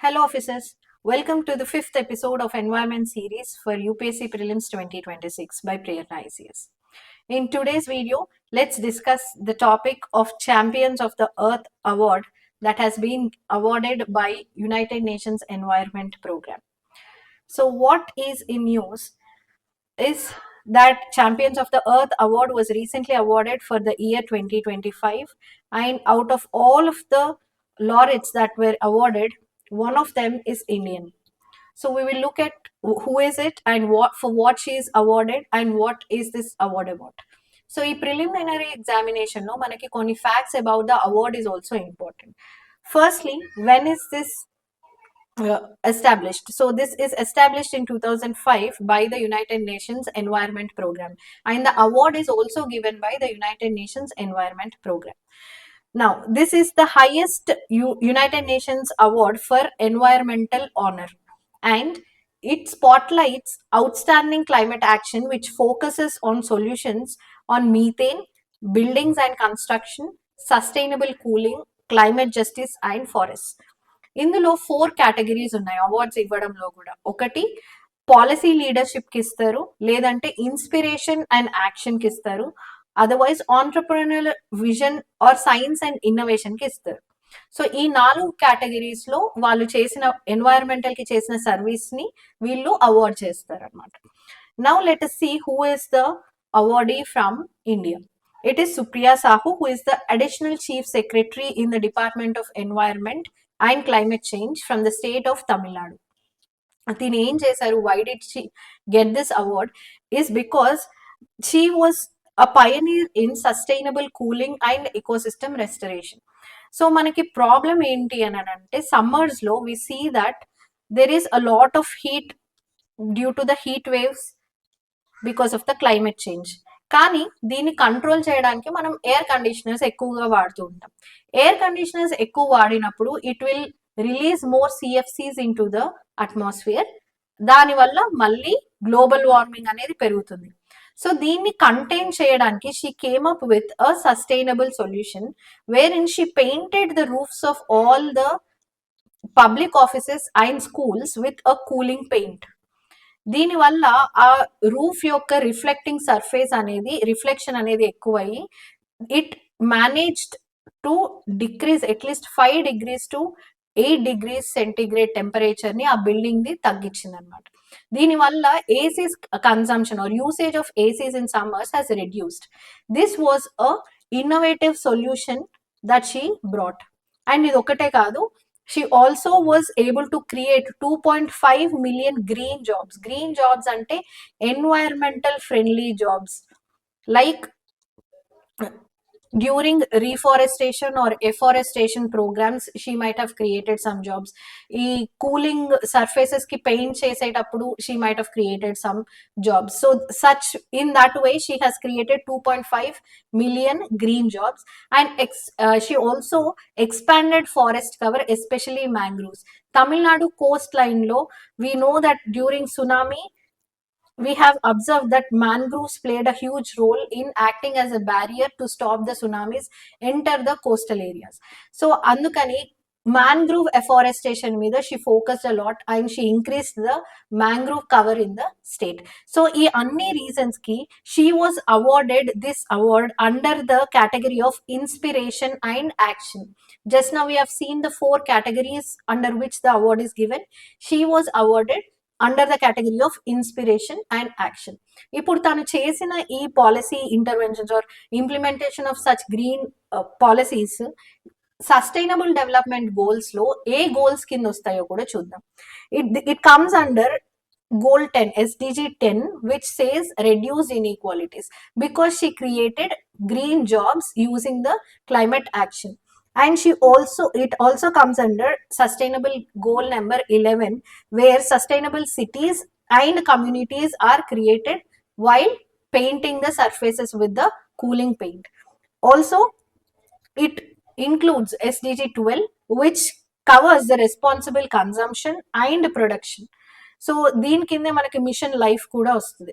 Hello officers, welcome to the fifth episode of Environment Series for UPSC Prelims 2026 by Prerna ICS. In today's video, let's discuss the topic of Champions of the Earth Award that has been awarded by United Nations Environment Program. So what is in news is that Champions of the Earth Award was recently awarded for the year 2025, and out of all of the laureates that were awarded, one of them is Indian. So we will look at who is it and what she is awarded and what is this award about. So ఈ preliminary examination లో మనకి కొన్ని facts about the award is also important. Firstly, when is this established? So this is established in 2005 by the United Nations Environment Program, and the award is also given by the United Nations Environment Program. Now, this is the highest United Nations award for environmental honor, and it spotlights outstanding climate action which focuses on solutions on methane, buildings and construction, sustainable cooling, climate justice and forests. ఇందులో 4 categories ఉన్నాయి awards ఇవ్వడంలో కూడా. ఒకటి policy leadership కి ఇస్తారు, లేదంటే inspiration and action కి ఇస్తారు, otherwise entrepreneur vision or science and innovation కి ఇస్తారు. సో ఈ 4 కేటగిరీస్ లో వాళ్ళు చేసిన ఎన్వైరన్మెంటల్ కి చేసిన సర్వీస్ ని వీళ్ళు అవార్డ్ చేస్తారు అనమాట. Now let us see who is the awardee from India. It is Supriya Sahu, who is the Additional Chief Secretary in the Department of Environment and Climate Change from the state of Tamil Nadu. తిని ఏం చేశారు, why did she get this award is because she was a pioneer in sustainable cooling and ecosystem restoration. So మనకి problem ఏంటి అని అంటే summers లో we see that there is a lot of heat due to the heat waves because of the climate change. కానీ దీన్ని control చేయడానికి మనం air conditioners ఎక్కువగా వాడుతూ ఉంటాం. ఎయిర్ కండిషనర్స్ ఎక్కువ వాడినప్పుడు it will release more CFCs in to the atmosphere. దానివల్ల మళ్ళీ గ్లోబల్ వార్మింగ్ అనేది పెరుగుతుంది. సో దీన్ని కంటైన్ చేయడానికి she came up with a sustainable solution wherein she painted the roofs of all the public offices and schools with a cooling paint. దీనివల్ల ఆ roof యొక్క reflecting surface అనేది reflection అనేది ఎక్కువయ్యి it managed to decrease at least 5 degrees to 8 degrees centigrade temperature ని ఆ building ది తగ్గించింది అనమాట. దీనివల్ల ACs consumption or usage of ACs in summers has reduced. This was a innovative solution that she brought. And ఇది ఒకటే కాదు, she also was able to create 2.5 million green jobs. Green jobs ante environmental friendly jobs, like during reforestation or afforestation programs she might have created some jobs. ఈ cooling surfaces కి paint చేసేటప్పుడు she might have created some jobs. So such in that way she has created 2.5 million green jobs. And she also expanded forest cover, especially mangroves. Tamil Nadu coastline lo we know that during tsunami we have observed that mangroves played a huge role in acting as a barrier to stop the tsunamis enter the coastal areas. So andukani mangrove afforestation మీద she focused a lot and she increased the mangrove cover in the state. So ఈ అన్ని reasons కి she was awarded this award under the category of inspiration and action. Just now we have seen the 4 categories under which the award is given. She was awarded under the category of inspiration and action. ఇప్పుడు తను చేసిన ఈ policy interventions or implementation of such green policies sustainable development goals లో ఏ goals కింద వస్తాయో కూడా చూద్దాం. It comes under goal 10, SDG 10, which says reduce inequalities, because she created green jobs using the climate action. And it also comes under sustainable goal number 11, where sustainable cities and communities are created while painting the surfaces with the cooling paint. Also it includes SDG 12, which covers the responsible consumption and production. So దీని కిందే మనకి mission life కూడా వస్తుంది,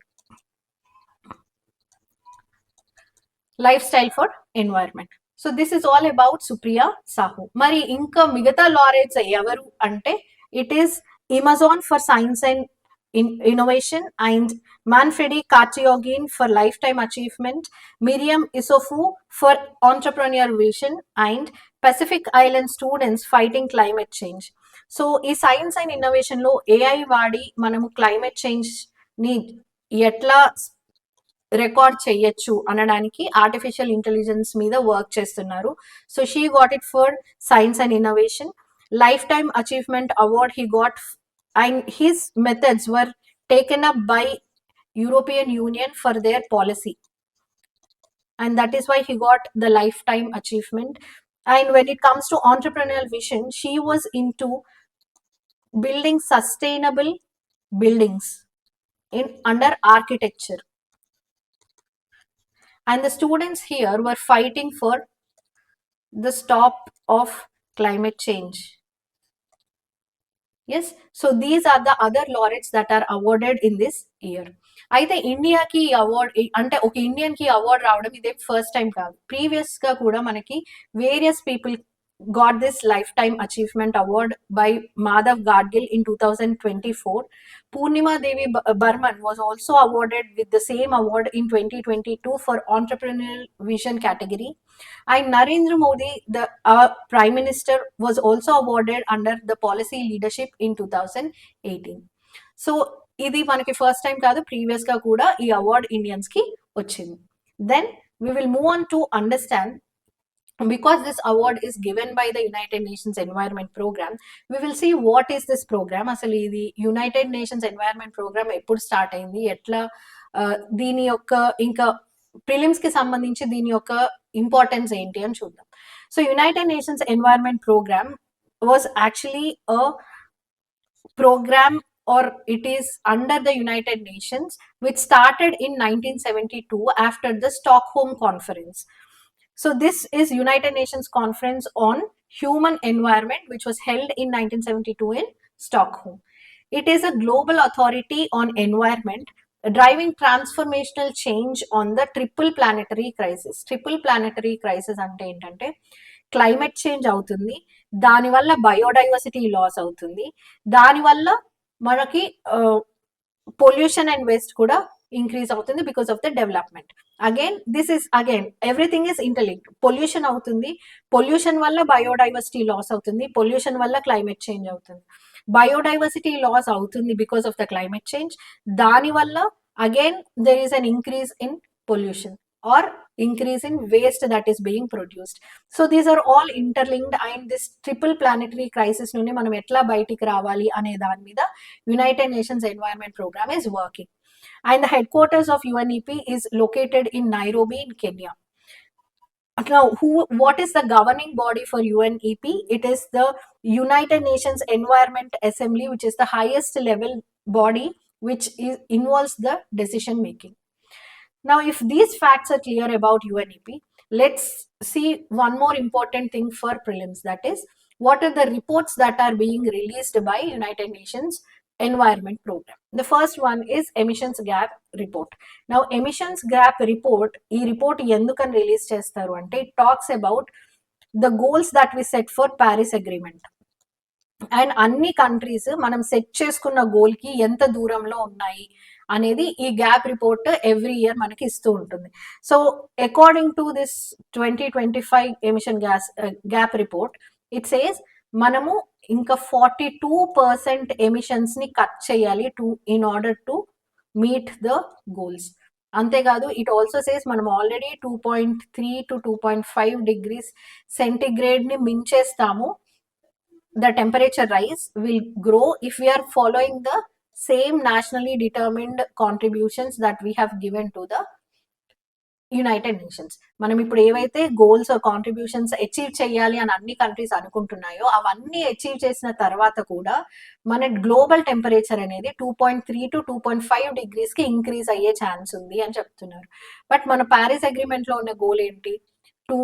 life style for environment. So this is all about Supriya Sahu. మరి ఇంకా మిగతా laureates ఎవరు అంటే It is Amazon for science and innovation, and Manfredi Kartiogin for lifetime achievement, Miriam Isofu for entrepreneur vision, and Pacific Island students fighting climate change. So ఈ science and innovation లో AI వాడి మనము climate change ని ఎట్లా record చేయొచ్చు అనడానికి artificial intelligence మీద work చేస్తున్నారు. So she got it for science and innovation. Life time achievement award he got, and his methods were taken up by European Union for their policy, and that is why he got the lifetime achievement. And when it comes to entrepreneurial vision, she was into building sustainable buildings in under architecture, and the students here were fighting for the stop of climate change. Yes, so these are the other laureates that are awarded in this year. అయితే ఇండియాకి award అంటే ఒక Indian కి award రావడం ఇదే first time కాదు. Previous గా కూడా మనకి various people got this lifetime achievement award by Madhav Gadgil in 2024. Purnima Devi Burman was also awarded with the same award in 2022 for entrepreneurial vision category. And Narendra Modi, the Prime Minister, was also awarded under the policy leadership in 2018. So ఇది మనకి first time కాదు, previous గా కూడా ఈ award Indians కి వచ్చింది. Then we will move on to understand, because this award is given by the United Nations Environment Program, we will see what is this program. అసలు ఇది యునైటెడ్ నేషన్స్ ఎన్వైరన్మెంట్ ప్రోగ్రామ్ ఎప్పుడు start అయింది, ఎట్లా దీని యొక్క ఇంకా ప్రిలిమ్స్ కి సంబంధించి దీని యొక్క ఇంపార్టెన్స్ ఏంటి అని చూద్దాం. So United Nations Environment Programme was actually a program, or it is under the United Nations, which started in 1972 after the Stockholm Conference. So this is United Nations Conference on Human Environment, which was held in 1972 in Stockholm. It is a global authority on environment, driving transformational change on the triple planetary crisis. Triple planetary crisis అంటే ఏంటంటే climate change అవుతుంది, దానివల్ల biodiversity loss అవుతుంది, దానివల్ల మనకి pollution and waste కూడా increase అవుతుంది because of the development. Again this is again everything is interlinked. Pollution అవుతుంది, పొల్యూషన్ వల్ల బయోడైవర్సిటీ లాస్ అవుతుంది, పొల్యూషన్ వల్ల క్లైమేట్ చేంజ్ అవుతుంది, బయోడైవర్సిటీ లాస్ అవుతుంది because of the climate change, దానివల్ల again there is an increase in pollution or increase in waste that is being produced. So these are all interlinked, and this triple planetary crisis nunni manam etla bayitiki ravali ane dani meeda United Nations Environment Program is working. And the headquarters of UNEP is located in Nairobi in Kenya. Now, what is the governing body for UNEP? It is the United Nations Environment Assembly, which is the highest level body which involves the decision making. Now, if these facts are clear about UNEP, let's see one more important thing for prelims, that is, what are the reports that are being released by United Nations Environment Program. The first one is Emissions Gap Report. Now, Emissions Gap Report, ee report endukani release chestaru ante it talks about the goals that we set for Paris Agreement. And అన్ని countries మనం set చేసుకున్న goal కి ఎంత దూరంలో ఉన్నాయి అనేది ఈ gap report every year మనకి ఇస్తూ ఉంటుంది. So according to this 2025 emission gap report, it says మనము ఇంకా 42% ఎమిషన్స్ ని కట్ చేయాలి in order to meet the goals. అంతేకాదు ఇట్ ఆల్సో సేస్ మనం ఆల్రెడీ 2.3 to 2.5 degrees సెంటిగ్రేడ్ ని మించేస్తాము. The temperature rise will grow if we are following the same nationally determined contributions that we have given to the United Nations. మనం ఇప్పుడు ఏవైతే goals contributions achieve చేయాలి అని అన్ని countries అనుకుంటున్నాయో అవన్నీ achieve చేసిన తర్వాత కూడా మన గ్లోబల్ టెంపరేచర్ అనేది 2.3 to 2.5 degrees కి ఇంక్రీజ్ అయ్యే ఛాన్స్ ఉంది అని చెప్తున్నారు. బట్ మన ప్యారిస్ అగ్రిమెంట్ లో ఉన్న గోల్ ఏంటి? To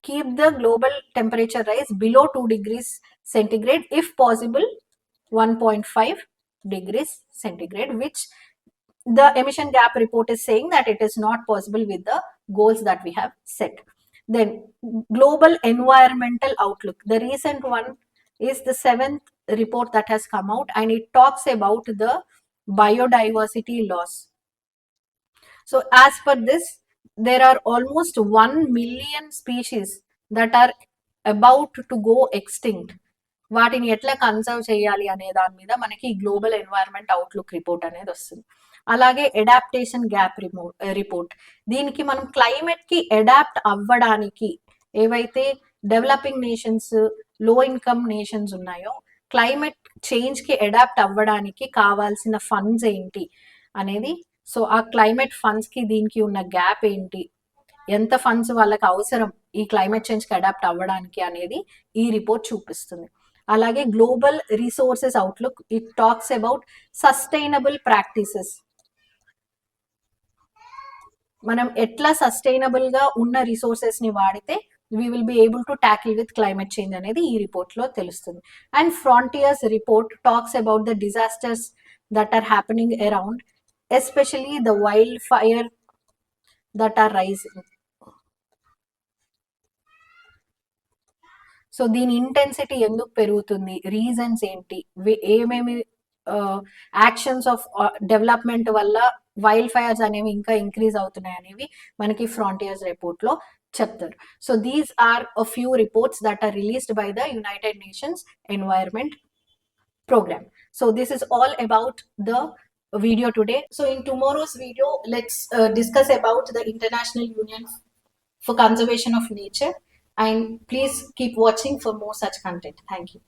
keep the global temperature rise below 2 degrees centigrade, if possible 1.5 degrees centigrade, which the emission gap report is saying that it is not possible with the goals that we have set. Then global environmental outlook, the recent one is the seventh report that has come out, and it talks about the biodiversity loss. So as per this, there are almost 1 million species that are about to go extinct. వాటిని ఎట్లా conserve చేయాలి అనే దాని మీద మనకి global environment outlook report అనేది వస్తుంది. అలాగే అడాప్టేషన్ గ్యాప్ రిపోర్ట్, దీనికి మనం క్లైమేట్ కి అడాప్ట్ అవ్వడానికి ఏవైతే డెవలపింగ్ నేషన్స్, లో ఇన్కమ్ నేషన్స్ ఉన్నాయో, క్లైమేట్ చేంజ్ కి అడాప్ట్ అవ్వడానికి కావాల్సిన ఫండ్స్ ఏంటి అనేది, సో ఆ క్లైమేట్ ఫండ్స్ కి దీనికి ఉన్న గ్యాప్ ఏంటి, ఎంత ఫండ్స్ వాళ్ళకి అవసరం ఈ క్లైమేట్ చేంజ్ కి అడాప్ట్ అవ్వడానికి అనేది ఈ రిపోర్ట్ చూపిస్తుంది. అలాగే global resources outlook, it talks about sustainable practices. మనం ఎట్లా సస్టైనబుల్ గా ఉన్న రిసోర్సెస్ ని వాడితే we will be able to tackle with climate change అనేది ఈ రిపోర్ట్ లో తెలుస్తుంది. And Frontiers report talks about the disasters that are happening around, especially the wild fire that are rising. So దీని intensity ఎందుకు పెరుగుతుంది, reasons ఏంటి, ఏమేమి actions of development వల్ల వైల్డ్ ఫైర్స్ అనేవి ఇంకా ఇంక్రీజ్ అవుతున్నాయి అనేవి మనకి ఫ్రాంటియర్స్ రిపోర్ట్ లో చెప్తారు. So these are a few reports that are released by the United Nations Environment program. So this is all about the video today. So in tomorrow's video, let's discuss about the International Union for Conservation of Nature, and please keep watching for more such content. Thank you.